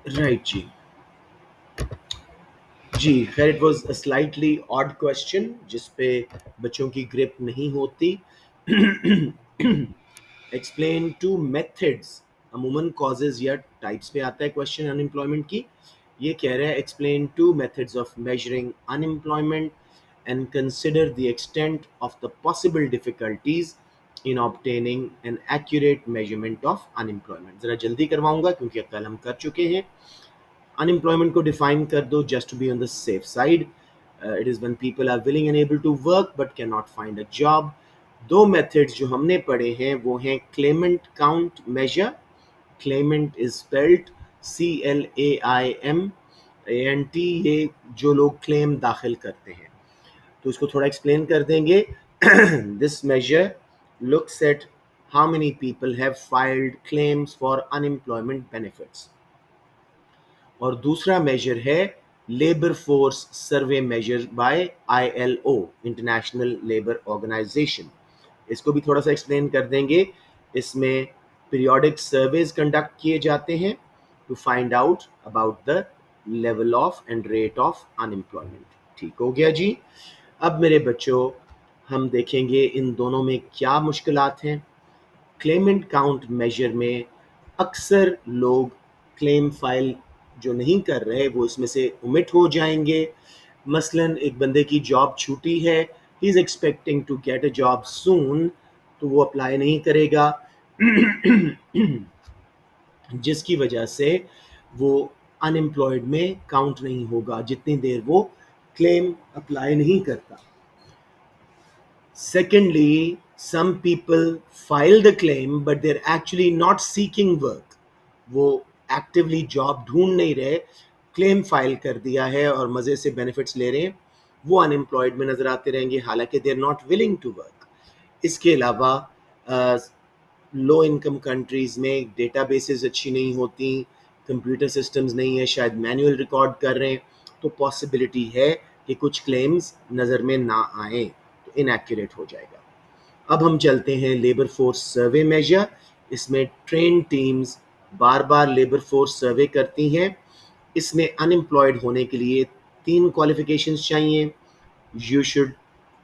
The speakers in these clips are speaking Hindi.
राइट जी। जी खैर, it was a slightly odd question जिस पे बच्चों की ग्रिप नहीं होती। एक्सप्लेन टू मेथड्स, अमूमन कॉजेज या टाइप्स पे आता है क्वेश्चन अनएम्प्लॉयमेंट की। ये कह रहा है explain to methods of measuring unemployment and consider the extent of the possible difficulties in obtaining an accurate measurement of unemployment. ज़रा जल्दी करवाऊंगा क्योंकि कल हम कर चुके हैं। अनएम्प्लॉयमेंट को डिफाइन कर दो just to be on the safe side. It is when people are willing and able to work but can not find a job. दो मेथड्स जो हमने पढ़े हैं वो हैं claimant count measure. Claimant is spelled CLAIMANT, ये जो लोग क्लेम दाखिल करते हैं। तो इसको थोड़ा एक्सप्लेन कर देंगे। This measure looks at how many people have filed claims for unemployment benefits। और दूसरा मेजर है labour force survey measure by ILO, international labour organisation. इसको भी थोड़ा सा एक्सप्लेन कर देंगे। इसमें पीरियोडिक सर्वेज कंडक्ट किए जाते हैं to find out about the level of and rate of unemployment. ठीक हो गया जी। अब मेरे बच्चों, हम देखेंगे इन दोनों में क्या मुश्किलात हैं। क्लेमेंट काउंट मेजर में अक्सर लोग क्लेम फाइल जो नहीं कर रहे वो इसमें से ओमिट हो जाएंगे। मसलन एक बंदे की जॉब छूटी है, he is expecting to get a job soon, तो वो अप्लाई नहीं करेगा। जिसकी वजह से वो अनएम्प्लॉयड में काउंट नहीं होगा जितनी देर वो क्लेम अप्लाई नहीं करता। Secondly, some people file the claim but they're actually not seeking work. वो एक्टिवली जॉब ढूंढ नहीं रहे, क्लेम फाइल कर दिया है और मज़े से बेनिफिट्स ले रहे हैं, वो अनएम्प्लॉयड में नज़र आते रहेंगे हालांकि they are not willing to work. इसके अलावा लो इनकम कंट्रीज़ में डेटाबेसेस अच्छी नहीं होती, कंप्यूटर सिस्टम्स नहीं है, शायद मैनुअल रिकॉर्ड कर रहे हैं, तो पॉसिबिलिटी है कि कुछ क्लेम्स नज़र में ना आए, तो इनएक्यूरेट हो जाएगा। अब हम चलते हैं लेबर फोर्स सर्वे मेजर। इसमें ट्रेन टीम्स बार बार लेबर फोर्स सर्वे करती हैं। इसमें अनएम्प्लॉयड होने के लिए 3 क्वालिफिकेशंस चाहिए। You should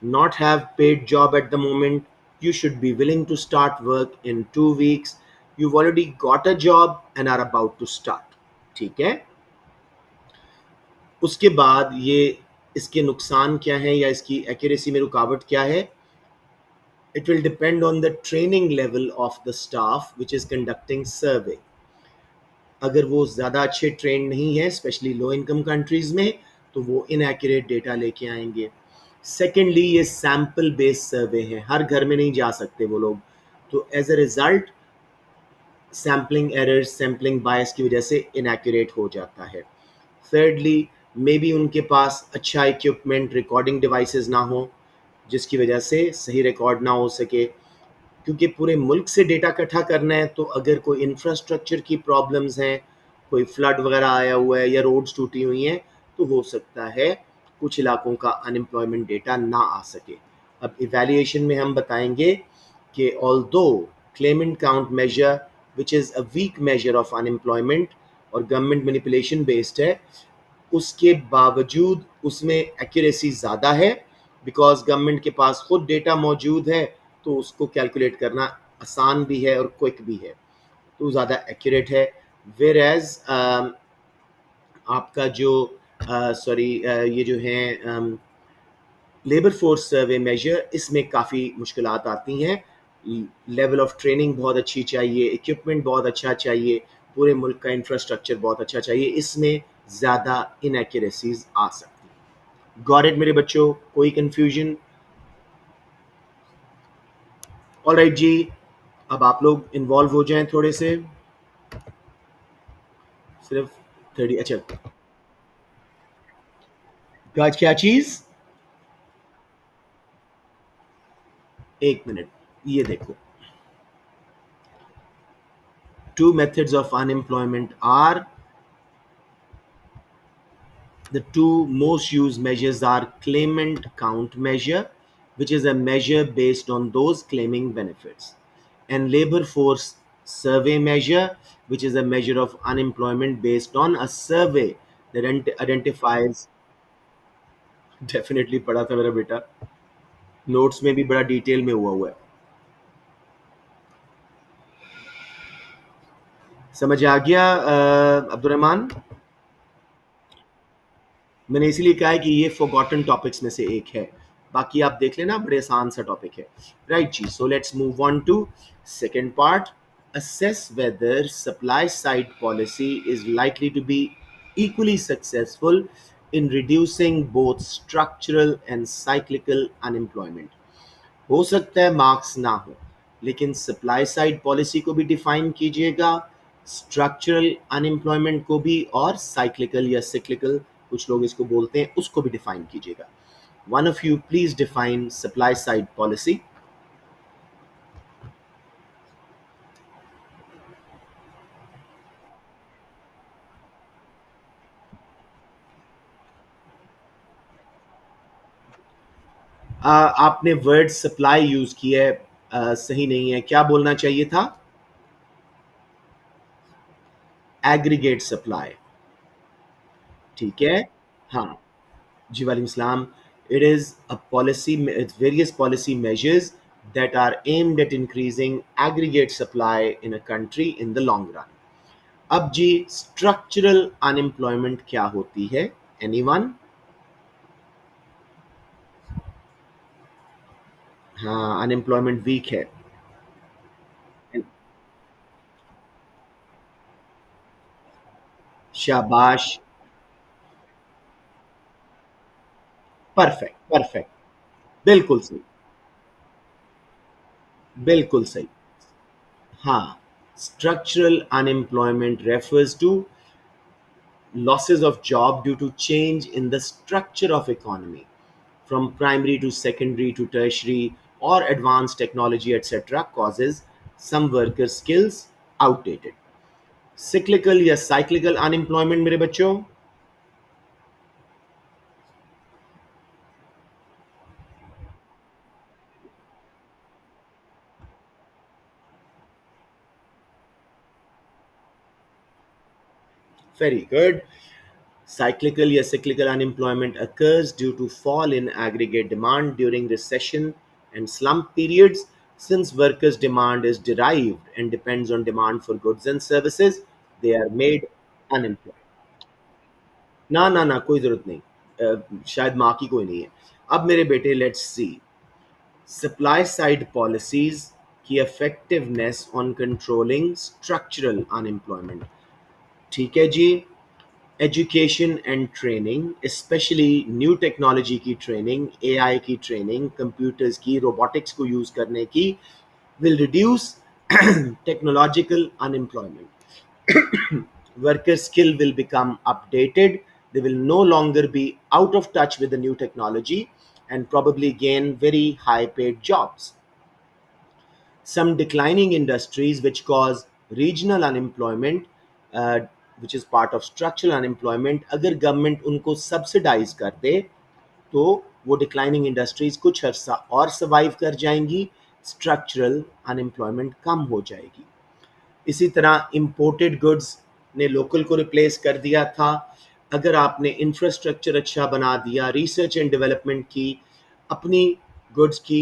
not have paid job at the moment. You should be willing to start work in 2 weeks. You've already got a job and are about to start. ठीक है। उसके बाद ये इसके नुकसान क्या हैं या इसकी एक्यूरेसी में रुकावट क्या है। It will depend on the training level of the staff which is conducting survey. अगर वो ज़्यादा अच्छे ट्रेन नहीं है स्पेशली लो इनकम कंट्रीज़ में, तो वो इनएक्यूरेट डेटा लेके आएंगे। सेकेंडली, ये सैम्पल बेस्ड सर्वे है, हर घर में नहीं जा सकते वो लोग, तो as a result sampling errors, sampling bias की वजह से इनएक्यूरेट हो जाता है। थर्डली, मे बी उनके पास अच्छा इक्विपमेंट, रिकॉर्डिंग डिवाइसेस ना हो जिसकी वजह से सही रिकॉर्ड ना हो सके। क्योंकि पूरे मुल्क से डेटा इकट्ठा करना है, तो अगर कोई इंफ्रास्ट्रक्चर की प्रॉब्लम्स हैं, कोई फ्लड वगैरह आया हुआ है या रोड्स टूटी हुई हैं, तो हो सकता है कुछ इलाकों का अनएम्प्लॉयमेंट डेटा ना आ सके। अब इवैल्यूएशन में हम बताएंगे कि although claimant count measure which is a weak measure of unemployment और गवर्नमेंट मैनिपुलेशन बेस्ड है, उसके बावजूद उसमें एक्यूरेसी ज़्यादा है बिकॉज गवर्नमेंट के पास खुद डेटा मौजूद है, तो उसको कैलकुलेट करना आसान भी है और क्विक भी है, तो ज़्यादा एक्यूरेट है। वेर एज आपका जो ये जो है लेबर फोर्स सर्वे मेजर, इसमें काफ़ी मुश्किलात आती हैं। लेवल ऑफ ट्रेनिंग बहुत अच्छी चाहिए, इक्विपमेंट बहुत अच्छा चाहिए, पूरे मुल्क का इंफ्रास्ट्रक्चर बहुत अच्छा चाहिए, इसमें ज़्यादा इनएक्यूरेसीज आ सकती हैं। गॉट इट मेरे बच्चों, कोई कंफ्यूजन? ऑल राइट जी, अब आप लोग इन्वॉल्व हो जाएं थोड़े से। सिर्फ 30, अच्छा, क्या चीज़? एक मिनट, ये देखो, two methods of unemployment are, the two most used measures are claimant count measure, which is a measure based on those claiming benefits, and labor force survey measure, which is a measure of unemployment based on a survey that identifies. Definitely पढ़ा था मेरा बेटा, नोट्स में भी बड़ा डिटेल में हुआ है। समझ आ गया अब्दुल रहमान? मैंने इसीलिए कहा है कि ये फॉरगॉटन टॉपिक्स में से एक है, बाकी आप देख लेना, बड़े आसान सा टॉपिक है। Right ji, so let's move on to second part. assess whether supply side policy is likely to be equally successful in reducing both structural and cyclical unemployment। हो सकता है मार्क्स ना हो, लेकिन सप्लाई साइड पॉलिसी को भी डिफाइन कीजिएगा, स्ट्रक्चरल अनएम्प्लॉयमेंट को भी, और साइक्लिकल या सिक्लिकल कुछ लोग इसको बोलते हैं उसको भी डिफाइन कीजिएगा। One of you please define supply side policy. आपने वर्ड सप्लाई यूज किया है, सही नहीं है, क्या बोलना चाहिए था? Aggregate supply. ठीक है। हाँ जी, वालेकुम सलाम। It is a policy, it's various policy measures that are aimed at increasing aggregate supply in a country in the long run। अब जी, structural unemployment क्या होती है? Anyone? हाँ, unemployment weak है। शाबाश। Perfect perfect. बिल्कुल सही। बिल्कुल सही। हाँ, structural unemployment refers to losses of job due to change in the structure of economy from primary to secondary to tertiary, or advanced technology etc causes some worker skills outdated। cyclical या cyclical unemployment मेरे बच्चों? Very good। cyclical या cyclical unemployment occurs due to fall in aggregate demand during recession and slump periods। Since workers' demand is derived and depends on demand for goods and services, they are made unemployed। ना ना ना, कोई जरूरत नहीं, शायद माँ की कोई नहीं है। अब मेरे बेटे, let's see supply side policies की effectiveness on controlling structural unemployment. ठीक है जी। Education and training, specially new technology की ट्रेनिंग, एआई की ट्रेनिंग, कंप्यूटर्स की, रोबोटिक्स को यूज करने की, will reduce technological unemployment. Worker skill will become updated, they will no longer be out of touch with the new technology and probably gain very high paid jobs। Some declining industries which cause regional unemployment, uh, which is part of structural unemployment, अगर गवर्नमेंट उनको सब्सिडाइज कर दे तो वो डिक्लाइनिंग इंडस्ट्रीज कुछ अर्सा और सर्वाइव कर जाएंगी, स्ट्रक्चरल अनएम्प्लॉयमेंट कम हो जाएगी। इसी तरह इंपोर्टेड गुड्स ने लोकल को रिप्लेस कर दिया था। अगर आपने इंफ्रास्ट्रक्चर अच्छा बना दिया, रिसर्च एंड डेवलपमेंट की, अपनी गुड्स की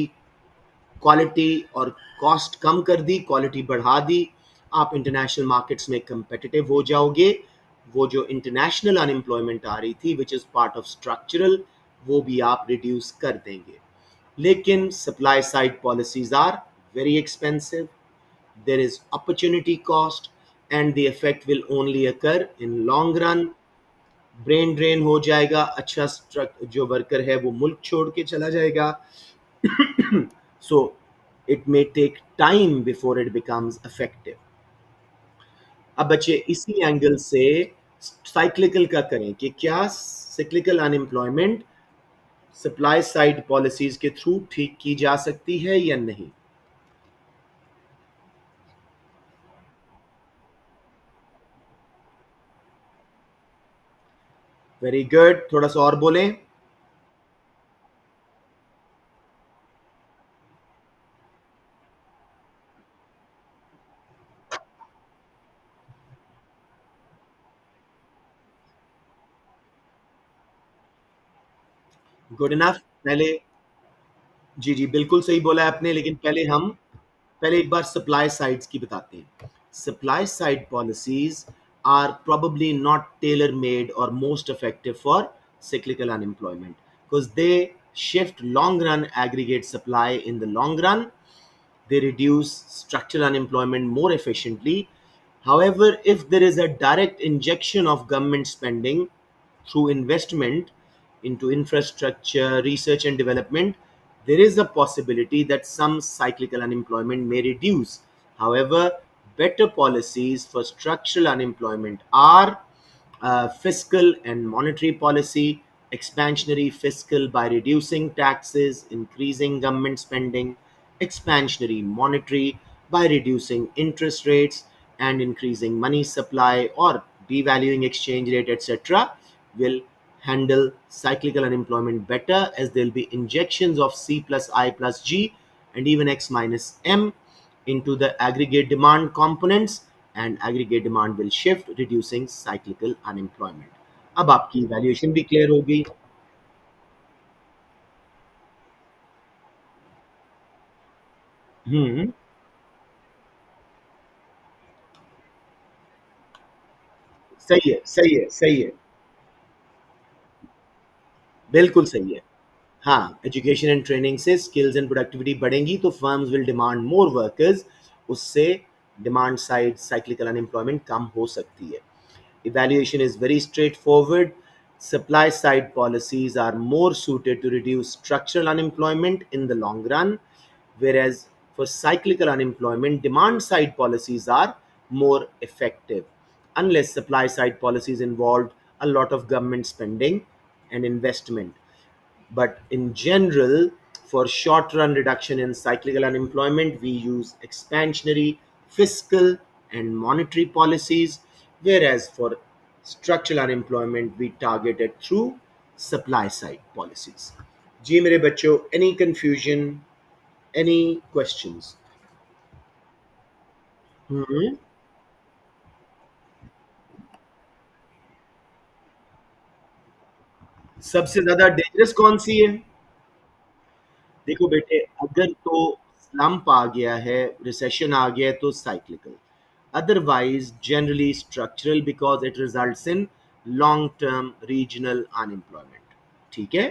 क्वालिटी और कॉस्ट कम कर दी, क्वालिटी बढ़ा दी, आप इंटरनेशनल मार्केट्स में कंपेटिटिव हो जाओगे। वो जो इंटरनेशनल अनएम्प्लॉयमेंट आ रही थी which is part of structural, वो भी आप रिड्यूस कर देंगे। लेकिन supply side policies are very expensive, there is opportunity cost, and the effect will only occur in long run। Brain drain हो जाएगा, अच्छा जो वर्कर है वो मुल्क छोड़ के चला जाएगा। So it may take time before it becomes effective. अब बच्चे इसी एंगल से साइक्लिकल का करें कि क्या cyclical unemployment supply side policies के थ्रू ठीक की जा सकती है या नहीं? वेरी गुड, थोड़ा सा और बोलें। Good enough. पहले, जी जी बिल्कुल सही बोला आपने, लेकिन पहले एक बार सप्लाई साइड्स की बताते हैं। Supply side policies are probably not tailor made or most effective for cyclical unemployment because they shift long run aggregate supply in the long run. They reduce structural unemployment more efficiently. However, if there is a direct injection of government spending through investment into infrastructure, research, and development, there is a possibility that some cyclical unemployment may reduce. However, better policies for structural unemployment are fiscal and monetary policy, expansionary fiscal by reducing taxes, increasing government spending, expansionary monetary by reducing interest rates and increasing money supply or devaluing exchange rate, etc., will handle cyclical unemployment better, as there will be injections of C plus I plus G and even X minus M into the aggregate demand components, and aggregate demand will shift, reducing cyclical unemployment. अब आपकी वैल्यूएशन भी क्लियर होगी। हम्म। सही है, सही है, सही है। बिल्कुल सही है। हाँ, एजुकेशन एंड ट्रेनिंग से स्किल्स एंड प्रोडक्टिविटी बढ़ेंगी तो firms will demand more workers. उससे डिमांड साइड साइक्लिकल अनएम्प्लॉयमेंट कम हो सकती है। Evaluation is very straightforward. Supply side policies are more suited to reduce structural unemployment in the long run, whereas for cyclical unemployment, demand side policies are more effective, unless supply side policies involved a lot of government spending and investment. But in general, for short run reduction in cyclical unemployment, we use expansionary fiscal and monetary policies, whereas for structural unemployment, we target it through supply side policies. जी मेरे बच्चों, any confusion, any questions? हम्म। सबसे ज्यादा डेंजरस कौन सी है? देखो बेटे, अगर तो स्लम्प आ गया है, रिसेशन आ गया है तो cyclical, otherwise generally structural because it results in long term regional unemployment. ठीक है।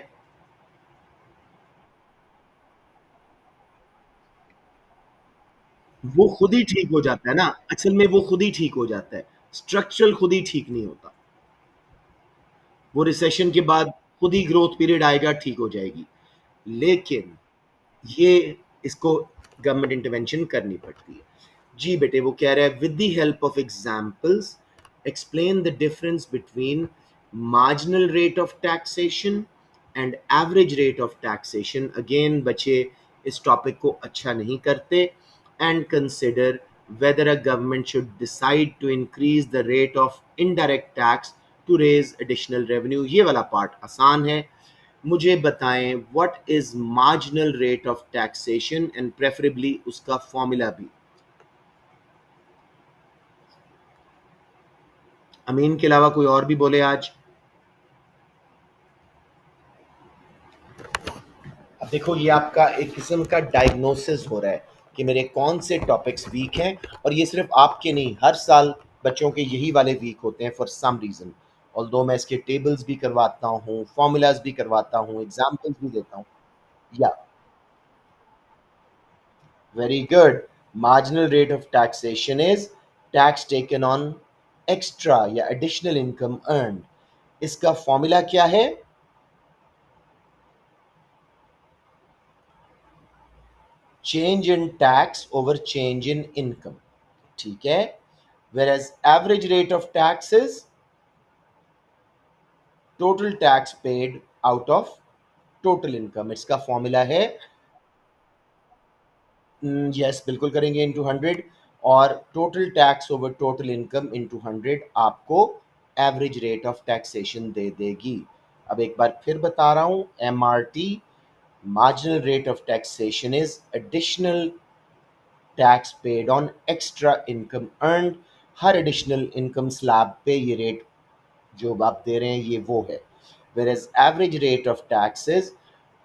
वो खुद ही ठीक हो जाता है ना, असल में वो खुद ही ठीक हो जाता है। स्ट्रक्चरल खुद ही ठीक नहीं होता। वो रिसेशन के बाद खुद ही ग्रोथ पीरियड आएगा, ठीक हो जाएगी। लेकिन ये इसको गवर्नमेंट इंटरवेंशन करनी पड़ती है। जी बेटे, वो कह रहा है with the help of examples explain the difference between marginal rate of taxation and average rate of taxation. Again बच्चे इस टॉपिक को अच्छा नहीं करते। And consider whether a government should decide to increase the rate of indirect tax to raise additional revenue। ये वाला पार्ट आसान है। मुझे बताएं what is marginal rate of taxation and preferably उसका फॉर्मूला भी। अमीन के अलावा कोई और भी बोले आज? अब देखो, ये आपका एक किस्म का डायग्नोसिस हो रहा है कि मेरे कौन से टॉपिक्स वीक हैं। और ये सिर्फ आपके नहीं, हर साल बच्चों के यही वाले वीक होते हैं फॉर सम रीज़न। ऑल्दो मैं इसके टेबल्स भी करवाता हूँ, फॉर्मूलाज भी करवाता हूँ, एग्जाम्पल्स भी देता हूँ। या very good. Marginal rate of taxation is tax taken on extra या additional income earned. इसका फॉर्मूला क्या है? Change in tax over change in income. ठीक है? Whereas average rate of tax is total tax paid out of total income. इसका फॉर्मूला है, यस बिल्कुल करेंगे, इनटू 100। और total tax over total income into 100 आपको एवरेज रेट ऑफ टैक्सेशन दे देगी। अब एक बार फिर बता रहा हूँ, M R T, marginal rate of taxation is additional tax paid on extra income earned. हर एडिशनल इनकम स्लैब पे ये रेट जो आप दे रहे हैं ये वो है। whereas average rate of tax is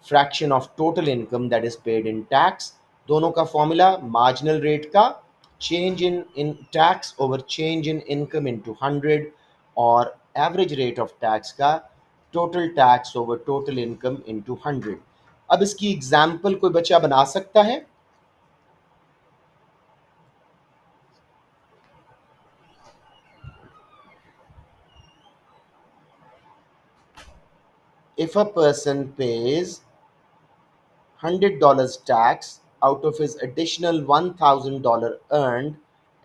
fraction of total income that is paid in tax. दोनों का फॉर्मूला मार्जिनल रेट का change in tax over change in income into 100 और एवरेज रेट ऑफ टैक्स का total tax over total income into 100. अब इसकी एग्जाम्पल कोई बच्चा बना सकता है? If a person pays $100 tax out of his additional $1,000 earned,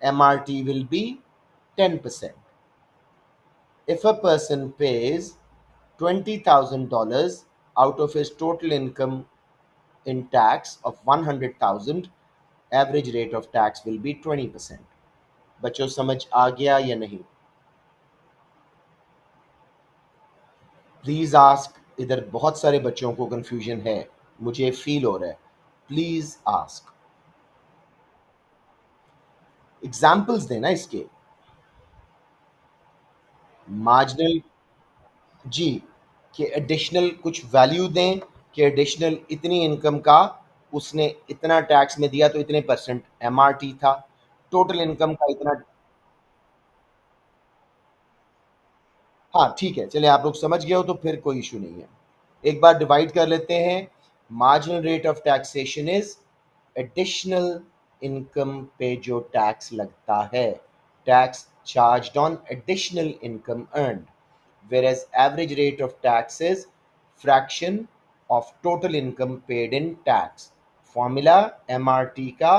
MRT will be 10%. If a person pays $20,000 out of his total income in tax of 100,000, average rate of tax will be 20%. बच्चों समझ आ गया या नहीं? Please ask. इधर बहुत सारे बच्चों को कंफ्यूजन है, मुझे फील हो रहा है. Please ask. एग्जाम्पल्स देना इसके. मार्जिनल. जी. कि एडिशनल कुछ वैल्यू दें कि एडिशनल इतनी इनकम का उसने इतना टैक्स में दिया तो इतने परसेंट एमआरटी था, टोटल इनकम का इतना. हाँ ठीक है, चलिए आप लोग समझ गए हो तो फिर कोई इशू नहीं है. एक बार डिवाइड कर लेते हैं. Marginal rate of taxation is additional income पे जो टैक्स लगता है, tax charged on additional income earned, whereas average rate of tax is fraction of total income paid in tax. Formula MRT का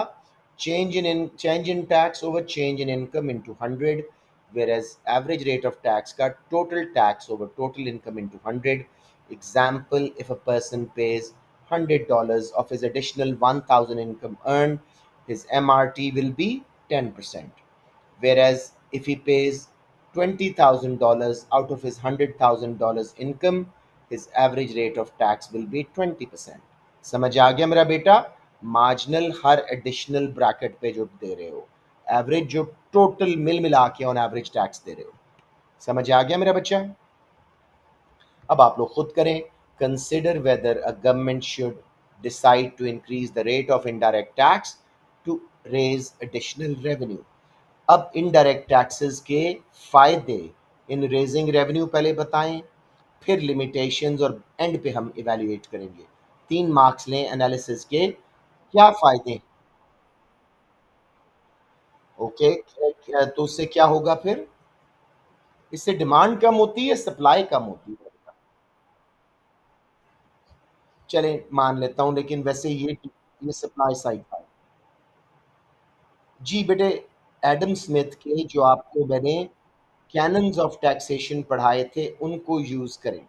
change in tax over change in income into 100, whereas average rate of tax का total tax over total income into 100. Example, if a person pays $100 of his additional 1,000 income earned, his MRT will be 10%. Whereas if he pays $20,000 out of his $100,000 income, his average rate of tax will be 20%. समझ आ गया मेरा बेटा? मार्जिनल हर एडिशनल ब्रैकेट पे जो दे रहे हो, एवरेज जो टोटल मिल मिला के ऑन एवरेज टैक्स दे रहे हो. समझ आ गया मेरा बच्चा? अब आप लोग खुद करें. Consider whether a government should decide to increase the rate of indirect tax to raise additional revenue. अब इनडायरेक्ट टैक्सेस के फायदे इन रेजिंग रेवेन्यू पहले बताएं, फिर लिमिटेशंस और एंड पे हम इवैल्यूएट करेंगे. 3 मार्क्स लें एनालिसिस के. क्या फायदे? ओके. तो उससे क्या होगा फिर? इससे डिमांड कम होती है, सप्लाई कम होती है? चलें मान लेता हूं, लेकिन वैसे ये सप्लाई साइड का है. जी बेटे, एडम स्मिथ के जो आपको मैंने कैनन्स ऑफ टैक्सेशन पढ़ाए थे उनको यूज करें.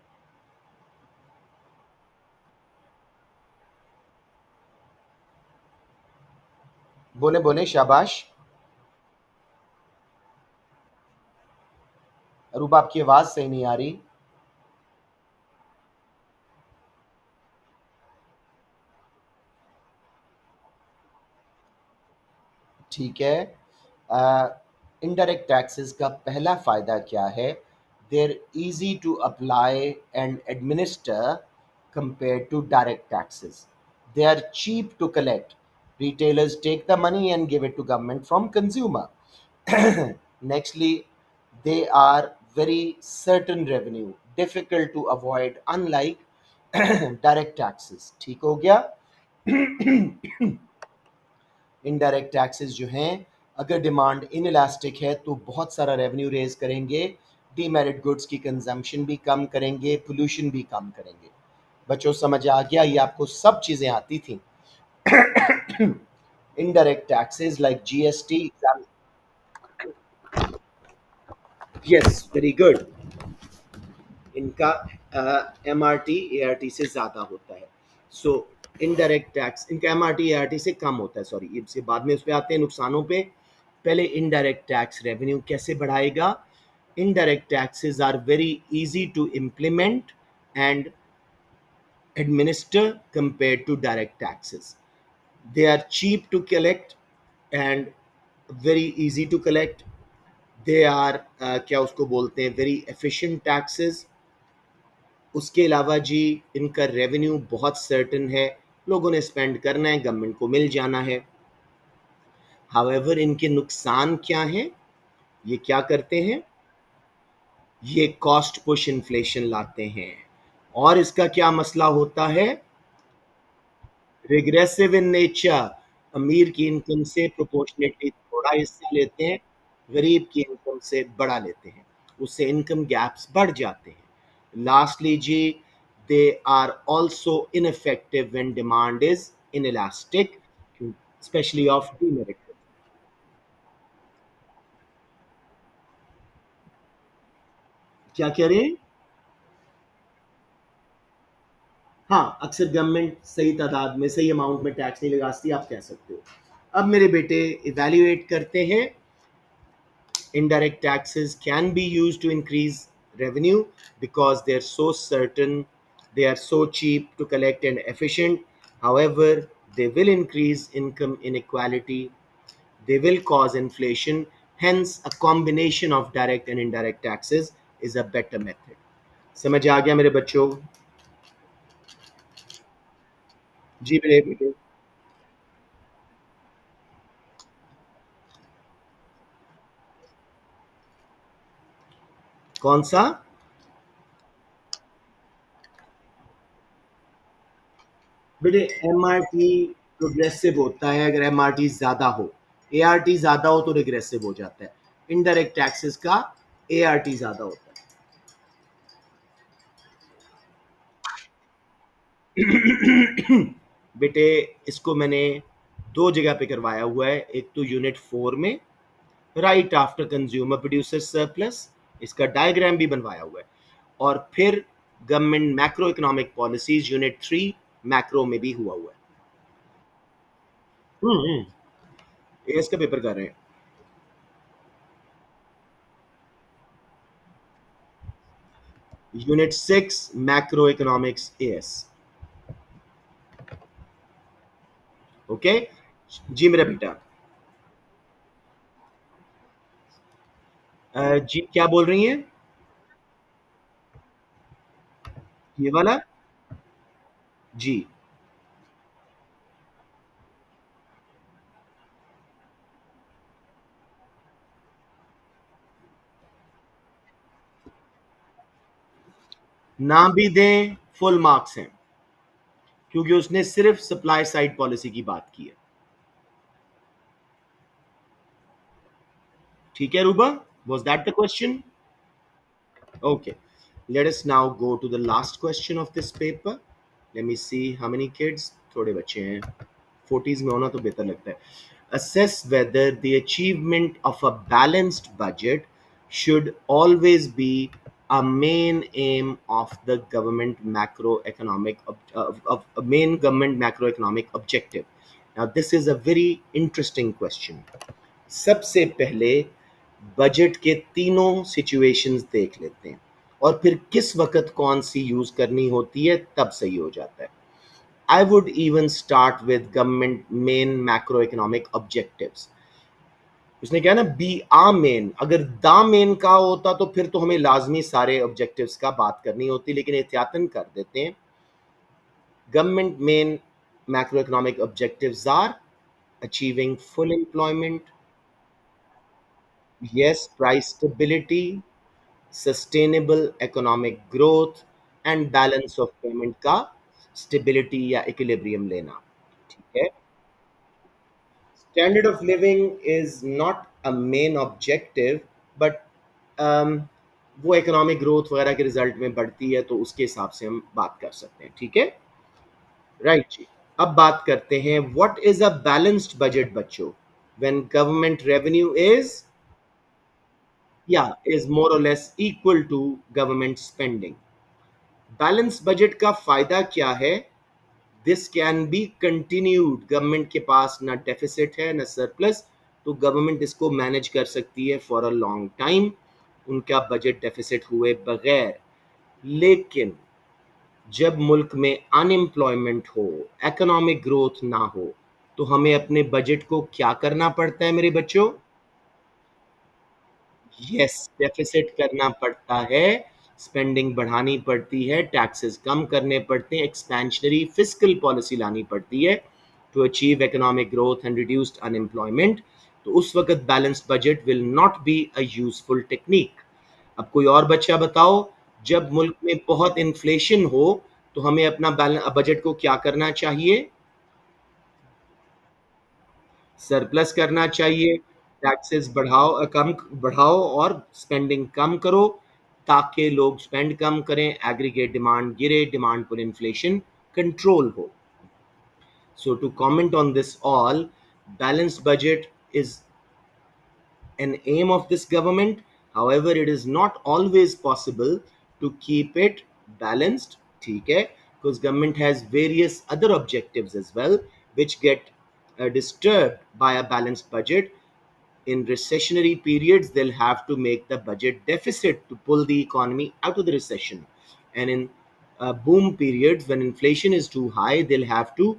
बोले बोले शाबाश. अरूबा आपकी आवाज सही नहीं आ रही. ठीक है. इनडायरेक्ट टैक्सेस का पहला फ़ायदा क्या है? They're easy to apply and administer compare to direct taxes. They are cheap to collect. Retailers take the money and give it to government from consumer. Nextly, they are very certain revenue, difficult to avoid, unlike direct taxes. ठीक हो गया? इनडायरेक्ट टैक्सेस जो हैं, अगर डिमांड इनइलास्टिक है तो बहुत सारा रेवेन्यू रेज करेंगे, डीमेरिट गुड्स की कंजम्पशन भी कम करेंगे, पोल्यूशन भी कम करेंगे. बच्चों समझ आ गया? ये आपको सब चीज़ें आती थी. Indirect taxes like GST. Yes, very good. इनका M R T A R T से ज़्यादा होता है. सो इनडायरेक्ट टैक्स इनका M R T A R T से कम होता है. सॉरी, इससे बाद में उस पर आते हैं नुकसानों पे. पहले इनडायरेक्ट टैक्स रेवेन्यू कैसे बढ़ाएगा? Indirect taxes are very easy to implement and administer compared to direct taxes. They are cheap to collect and very easy to collect. They are क्या उसको बोलते हैं, very efficient taxes. उसके अलावा जी इनका रेवेन्यू बहुत सर्टेन है, लोगों ने स्पेंड करना है, गवर्नमेंट को मिल जाना है। हाउएवर इनके नुकसान क्या हैं? ये क्या करते हैं? ये कॉस्ट पुश इन्फ्लेशन लाते हैं। और इसका क्या मसला होता है? Regressive in nature. अमीर की इनकम से प्रोपोर्शनेटली थोड़ा हिस्सा लेते हैं, गरीब की इनकम से बड़ा लेते हैं, उससे इनकम गैप्स बढ़ जाते हैं। Lastly ji, they are also ineffective when demand is inelastic, especially of demerit. क्या कह रहे हैं? हाँ, अक्सर गवर्नमेंट सही तादाद में सही अमाउंट में टैक्स नहीं लगाती, आप कह सकते हो। अब मेरे बेटे इवेल्युएट करते हैं। Indirect taxes can be used to increase revenue because they're so certain, they are so cheap to collect and efficient. However, they will increase income inequality, they will cause inflation. Hence, a combination of direct and indirect taxes is a better method. समझ आ गया मेरे बच्चों? जी मेरे बेटे। कौन सा? बेटे एमआरटी प्रोग्रेसिव होता है अगर एमआरटी ज्यादा हो, एआरटी ज्यादा हो तो रिग्रेसिव हो जाता है। इनडायरेक्ट टैक्सेस का एआरटी ज्यादा होता है। बेटे इसको मैंने दो जगह पे करवाया हुआ है, एक तो यूनिट 4 में, right after consumer producer surplus, इसका डायग्राम भी बनवाया हुआ है। और फिर government macro economic policies unit 3 macro में भी हुआ हुआ है। एएस का पेपर कर रहे हैं। Unit 6 macro economics AS. Okay. जी मेरा बेटा। जी क्या बोल रही हैं? ये वाला? जी। ना भी दें, फुल मार्क्स हैं, क्योंकि उसने सिर्फ सप्लाई साइड पॉलिसी की बात की है। ठीक है रूबा? Was that the question? Okay. Let us now go to the last question of this paper. Let me see how many kids. थोड़े बच्चे हैं, 40s में होना तो बेहतर लगता है। Assess whether the achievement of a balanced budget should always be a main aim of the government macroeconomic of a main government macroeconomic objective. Now this is a very interesting question. सबसे पहले बजट के तीनों सिचुएशंस देख लेते हैं और फिर किस वक्त कौन सी यूज करनी होती है तब सही हो जाता है। I would even start with government main macro economic objectives. उसने क्या ना, बी आ मेन, अगर दा मेन का होता तो फिर तो हमें लाजमी सारे ऑब्जेक्टिव्स का बात करनी होती, लेकिन एहतियातन कर देते हैं। Government main macro economic objectives are achieving full employment, yes, price stability, sustainable economic growth and balance of payment का stability या equilibrium लेना। ठीक है। Standard of living is not a main objective, but um, वो economic growth वगैरह के रिजल्ट में बढ़ती है, तो उसके हिसाब से हम बात कर सकते हैं। ठीक है, राइट जी। अब बात करते हैं what is a balanced budget बच्चों। When government revenue is, yeah, is more or less equal to government spending. Balance budget का फायदा क्या है? This can be continued. Government के पास ना डेफिसिट है ना सरप्लस, तो गवर्नमेंट इसको मैनेज कर सकती है फॉर अ लॉन्ग टाइम, उनका बजट डेफिसिट हुए बगैर। लेकिन जब मुल्क में अनएम्प्लॉयमेंट हो, इकोनॉमिक ग्रोथ ना हो, तो हमें अपने बजट को क्या करना पड़ता है मेरे बच्चों? यस, डेफिसिट करना पड़ता है, स्पेंडिंग बढ़ानी पड़ती है, टैक्सेस कम करने पड़ते हैं, एक्सपेंशनरी फिस्कल पॉलिसी लानी पड़ती है to achieve economic growth and reduced unemployment, तो उस वक्त balance budget will not be a useful technique. अब कोई और बच्चा बताओ, जब मुल्क में बहुत इन्फ्लेशन हो तो हमें अपना बजट को क्या करना चाहिए? सरप्लस करना चाहिए। टैक्सेस बढ़ाओ, कम बढ़ाओ और स्पेंडिंग कम करो, ताकि लोग स्पेंड कम करें, एग्रीगेट डिमांड गिरे, डिमांड पर इन्फ्लेशन कंट्रोल हो। So to comment on this all, balanced budget is an aim of this government. However, it is not always possible to keep it balanced. ठीक है, because government has various other objectives as well, which get disturbed by a balanced budget. In recessionary periods, they'll have to make the budget deficit to pull the economy out of the recession. And in boom periods, when inflation is too high, they'll have to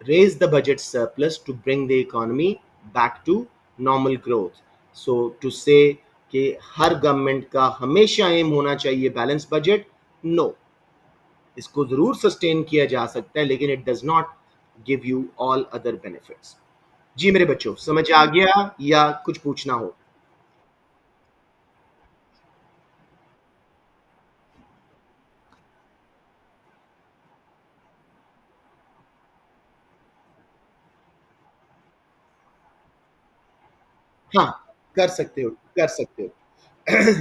raise the budget surplus to bring the economy back to normal growth. So to say कि हर गवर्नमेंट का हमेशा एम होना चाहिए बैलेंस बजट, नो, इसको जरूर सस्टेन किया जा सकता है, लेकिन it does not give you all other benefits. जी मेरे बच्चों, समझ आ गया या कुछ पूछना हो? हाँ, कर सकते हो, कर सकते हो।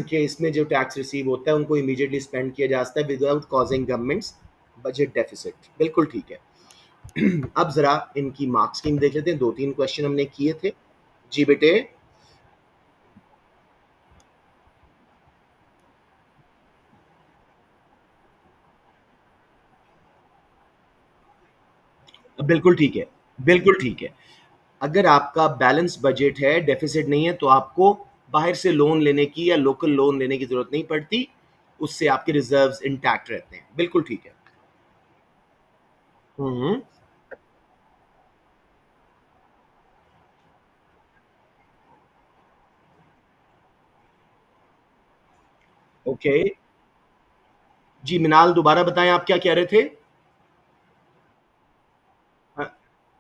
कि इसमें जो टैक्स रिसीव होता है उनको इमीडिएटली स्पेंड किया जा सकता है without causing governments budget deficit, बिल्कुल ठीक है। अब जरा इनकी मार्क स्कीम देख लेते हैं, दो तीन क्वेश्चन हमने किए थे। जी बेटे। बिल्कुल ठीक है, बिल्कुल ठीक है। अगर आपका बैलेंस बजट है, डेफिसिट नहीं है, तो आपको बाहर से लोन लेने की या लोकल लोन लेने की जरूरत नहीं पड़ती, उससे आपके रिजर्व्स इंटैक्ट रहते हैं, बिल्कुल ठीक है। हम्म। ओके। जी मिनाल, दोबारा बताएं, आप क्या कह रहे थे? हाँ,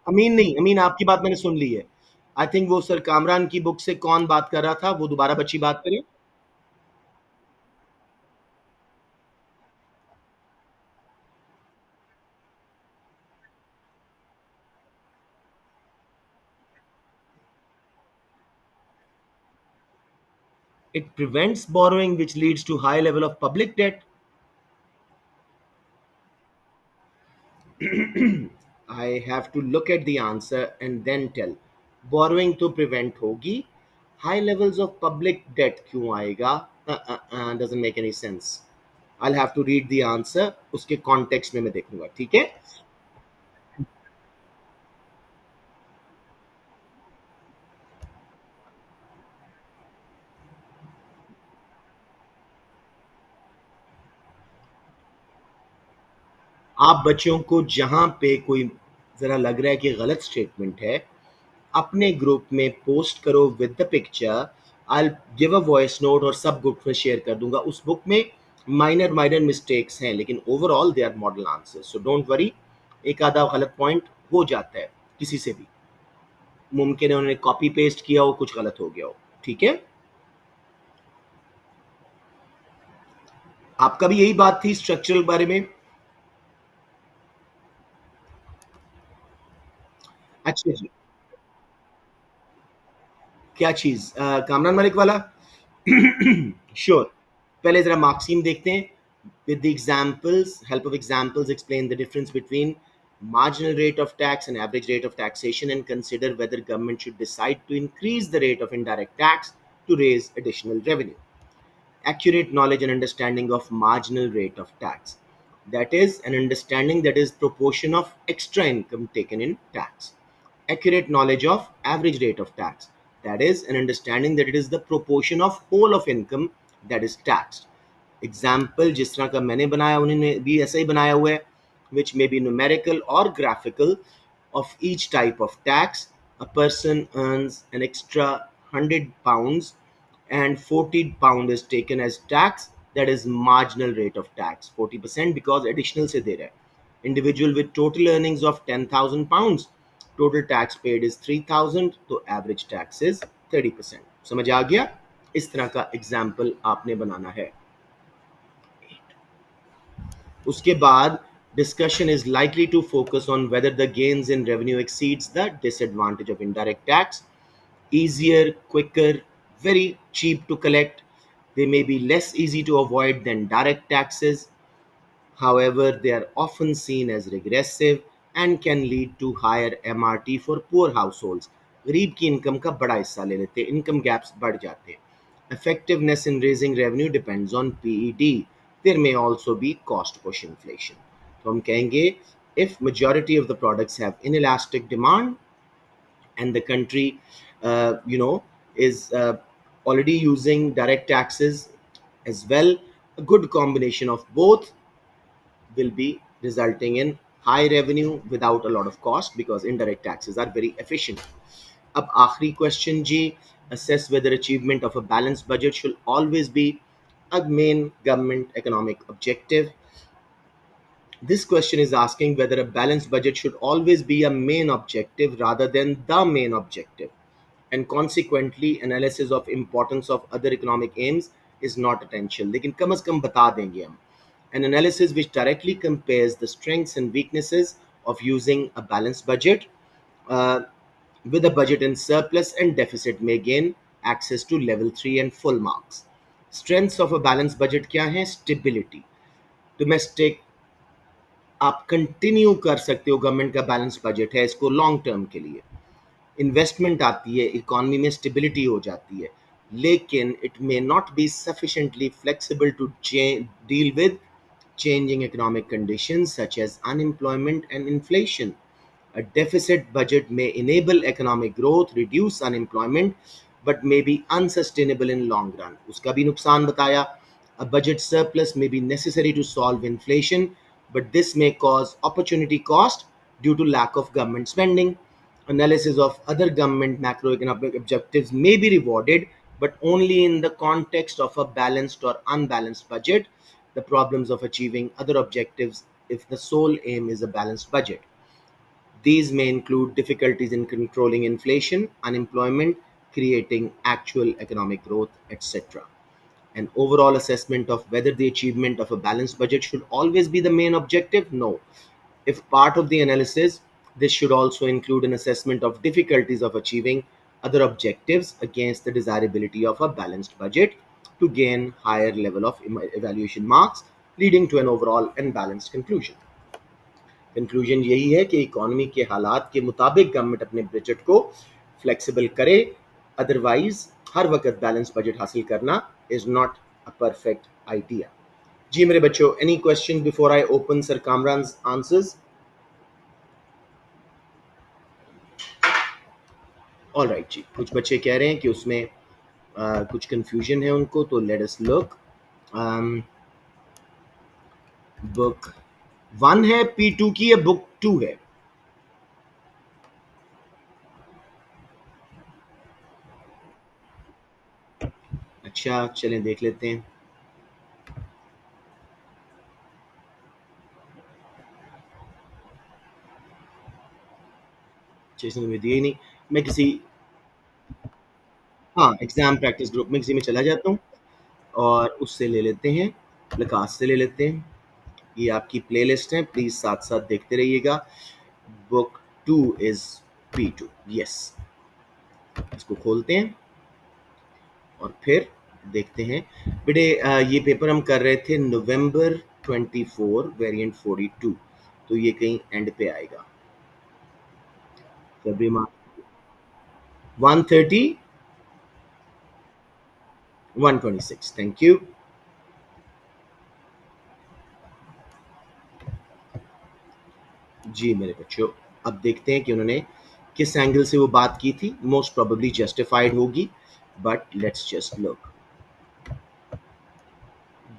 अमीन नहीं, अमीन आपकी बात मैंने सुन ली है। आई थिंक वो सर कामरान की बुक से कौन बात कर रहा था, वो दोबारा बच्ची बात करें। It prevents borrowing, which leads to high level of public debt. I have to look at the answer and then tell. Borrowing to prevent होगी, high levels of public debt क्यों आएगा? Doesn't make any sense. I'll have to read the answer, उसके context में मैं देखूंगा, ठीक है? आप बच्चों को जहां पे कोई जरा लग रहा है कि गलत स्टेटमेंट है, अपने ग्रुप में पोस्ट करो with the picture. I give a voice note और सब ग्रुप में शेयर कर दूंगा। उस बुक में माइनर माइनर मिस्टेक्स हैं, लेकिन overall they are model answer, so don't worry. एक आधा गलत पॉइंट हो जाता है किसी से भी, मुमकिन है उन्होंने कॉपी पेस्ट किया हो, कुछ गलत हो गया हो, ठीक है? आपका भी यही बात थी स्ट्रक्चरल बारे में? अच्छा जी। क्या चीज, कामरान मलिक वाला? श्योर। पहले जरा मार्क्सिम देखते हैं। With the examples, help of examples, explain the difference between marginal rate of tax and average rate of taxation, and consider whether government should decide to increase the rate of indirect tax to raise additional revenue. Accurate knowledge and understanding of marginal rate of tax, that is an understanding that is proportion of extra income taken in tax. Accurate knowledge of average rate of tax, that is an understanding that it is the proportion of whole of income that is taxed. Example जिस तरह का मैंने बनाया उन्होंने भी ऐसा ही बनाया हुआ है, which may be numerical or graphical. Of each type of tax, a person earns an extra £100 and £40 is taken as tax, that is marginal rate of tax 40% because additional से दे रहा है. Individual with total earnings of 10,000 pounds, total tax paid is 3,000, तो average tax is 30%. समझ आ गया? इस तरह का एग्जाम्पल आपने बनाना है. उसके बाद discussion is likely to focus on whether the gains in revenue exceeds the disadvantage of indirect tax. Easier, quicker, very cheap to collect. They may be less easy to avoid than direct taxes. However, they are often seen as regressive and can lead to higher MRT for poor households. गरीब की इनकम का बड़ा हिस्सा ले लेते हैं, इनकम गैप्स बढ़ जाते हैं. Effectiveness in raising revenue depends on PED. There may also be cost push inflation. तो हम कहेंगे if majority of the products have inelastic demand and the country is already using direct taxes as well, a good combination of both will be resulting in high revenue without a lot of cost because indirect taxes are very efficient. अब आखिरी question ji, assess whether achievement of a balanced budget should always be a main government economic objective. This question is asking whether a balanced budget should always be a main objective rather than the main objective, and consequently analysis of importance of other economic aims is not essential. लेकिन कम से कम बता देंगे हम. An analysis which directly compares the strengths and weaknesses of using a balanced budget uh, with a budget in surplus and deficit may gain access to level 3 and full marks. Strengths of a balanced budget क्या है? Stability. Domestic, आप कंटिन्यू कर सकते हो, गवर्नमेंट का बैलेंस बजट है इसको लॉन्ग टर्म के लिए. इन्वेस्टमेंट आती है, इकोनॉमी में स्टेबिलिटी हो जाती है, लेकिन it may not be sufficiently flexible to deal with changing economic conditions such as unemployment and inflation. A deficit budget may enable economic growth, reduce unemployment, but may be unsustainable in long run. उसका भी नुकसान बताया. A budget surplus may be necessary to solve inflation, but this may cause opportunity cost due to lack of government spending. Analysis of other government macroeconomic objectives may be rewarded, but only in the context of a balanced or unbalanced budget. The problems of achieving other objectives if the sole aim is a balanced budget. These may include difficulties in controlling inflation, unemployment, creating actual economic growth, etc. An overall assessment of whether the achievement of a balanced budget should always be the main objective? No. If part of the analysis, this should also include an assessment of difficulties of achieving other objectives against the desirability of a balanced budget to gain higher level of evaluation marks, leading to an overall and balanced conclusion. Conclusion यही है कि इकोनॉमी के हालात के मुताबिक गवर्नमेंट अपने बजट को फ्लेक्सिबल करे, अदरवाइज हर वक्त बैलेंस बजट हासिल करना is not a perfect idea. जी मेरे बच्चों, any question before I open sir Kamran's answers? All right जी, कुछ बच्चे कह रहे हैं कि उसमें कुछ कंफ्यूजन है उनको, तो लेट अस लुक. बुक 1 है P2 की या बुक 2 है? अच्छा चलें देख लेते हैं. जैसे में दिए ही नहीं. मैं किसी, हाँ, एग्जाम प्रैक्टिस ग्रुप में किसी में चला जाता हूँ और उससे ले लेते हैं, विकास से ले लेते हैं. ये आपकी प्लेलिस्ट है, प्लीज साथ साथ देखते रहिएगा. Book 2 is P2. यस, इसको खोलते हैं और फिर देखते हैं. बेटे ये पेपर हम कर रहे थे नवंबर 24 वेरिएंट 42, तो ये कहीं एंड पे आएगा. फरवरी मार्च 130 126. Thank you. जी मेरे बच्चों, अब देखते हैं कि उन्होंने किस एंगल से वो बात की थी. मोस्ट प्रोबेबली जस्टिफाइड होगी, बट लेट्स जस्ट लुक.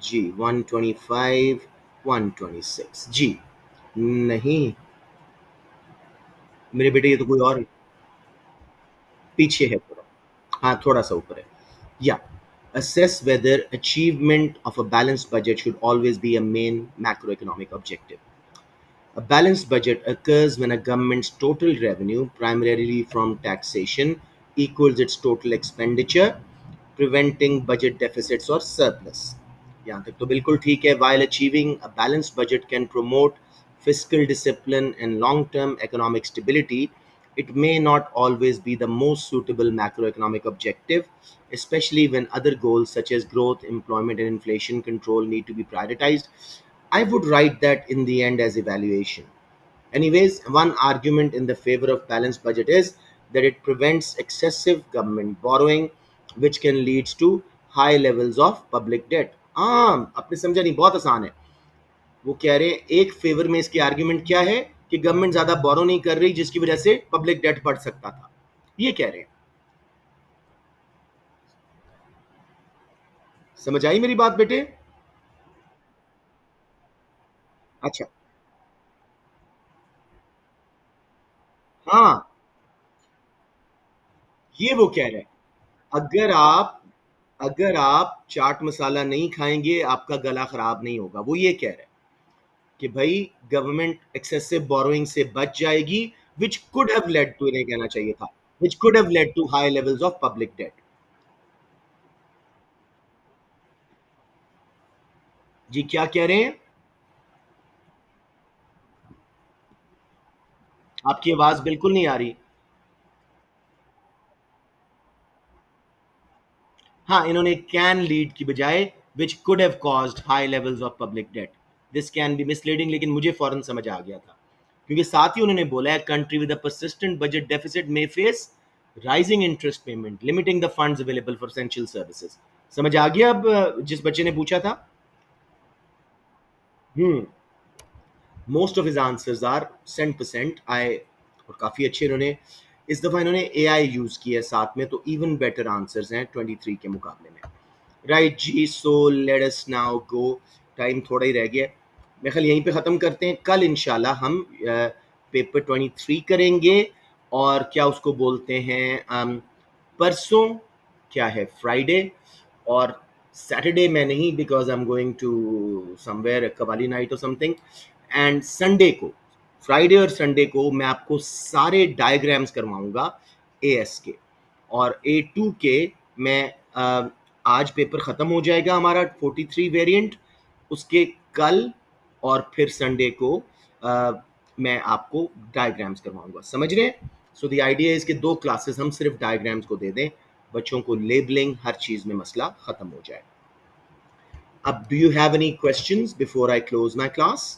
जी 125 126. जी नहीं मेरे बेटे, ये तो कोई और पीछे है थोड़ा. हाँ थोड़ा सा ऊपर है. या Assess whether achievement of a balanced budget should always be a main macroeconomic objective. A balanced budget occurs when a government's total revenue, primarily from taxation, equals its total expenditure, preventing budget deficits or surplus. यहाँ तक तो बिल्कुल ठीक है. While achieving a balanced budget can promote fiscal discipline and long-term economic stability, it may not always be the most suitable macroeconomic objective, especially when other goals such as growth, employment, and inflation control need to be prioritized. I would write that in the end as evaluation. Anyways, one argument in the favor of balanced budget is that it prevents excessive government borrowing, which can lead to high levels of public debt. हाँ, आपने समझा नहीं, बहुत आसान है. वो कह रहे हैं एक फेवर में इसके आर्ग्यूमेंट क्या है कि गवर्नमेंट ज्यादा बोरो नहीं कर रही, जिसकी वजह से पब्लिक डेट बढ़ सकता था. ये कह रहे हैं. समझ आई मेरी बात बेटे? अच्छा. हाँ, ये वो कह रहे हैं. अगर आप अगर आप चाट मसाला नहीं खाएंगे, आपका गला खराब नहीं होगा. वो ये कह रहे हैं कि भाई गवर्नमेंट एक्सेसिव बोरोइंग से बच जाएगी, which could have led to, इन्हें कहना चाहिए था, which could have led to high levels of public debt. जी क्या कह रहे हैं? आपकी आवाज बिल्कुल नहीं आ रही. हाँ, इन्होंने कैन लीड की बजाय विच could have caused high levels of public date. This can be misleading, लेकिन मुझे फौरन समझ आ गया था, क्योंकि साथ ही उन्होंने बोला है country with a persistent budget deficit may face rising interest payment, limiting the funds available for essential services. समझ आ गया अब जिस बच्चे ने पूछा था? Hmm. Most of his answers are 100%. आई और काफ़ी अच्छे इन्होंने इस दफ़ा इन्होंने एआई यूज़ किया है साथ में, तो इवन बेटर आंसर्स हैं 23 के मुकाबले में. राइट जी, so let us now go. Time थोड़ा ही रह गया है. मैं ख्याल यहीं पे ख़त्म करते हैं. कल इंशाल्लाह हम पेपर 23 करेंगे. और क्या उसको बोलते हैं, परसों क्या है, फ्राइडे. और सैटरडे मैं नहीं, because I am going to somewhere qawwali night और समथिंग. एंड संडे को, फ्राइडे और संडे को मैं आपको सारे डायग्राम्स करवाऊंगा एएस के. और A2 के मैं आज पेपर ख़त्म हो जाएगा हमारा 43 वेरिएंट. उसके कल और फिर संडे को मैं आपको डायग्राम्स करवाऊंगा. समझ रहे हैं? सो द आइडिया इज़ कि 2 क्लासेस हम सिर्फ डायग्राम्स को दे दें, बच्चों को लेबलिंग हर चीज़ में मसला ख़त्म हो जाए. अब do you have any questions before I close my class?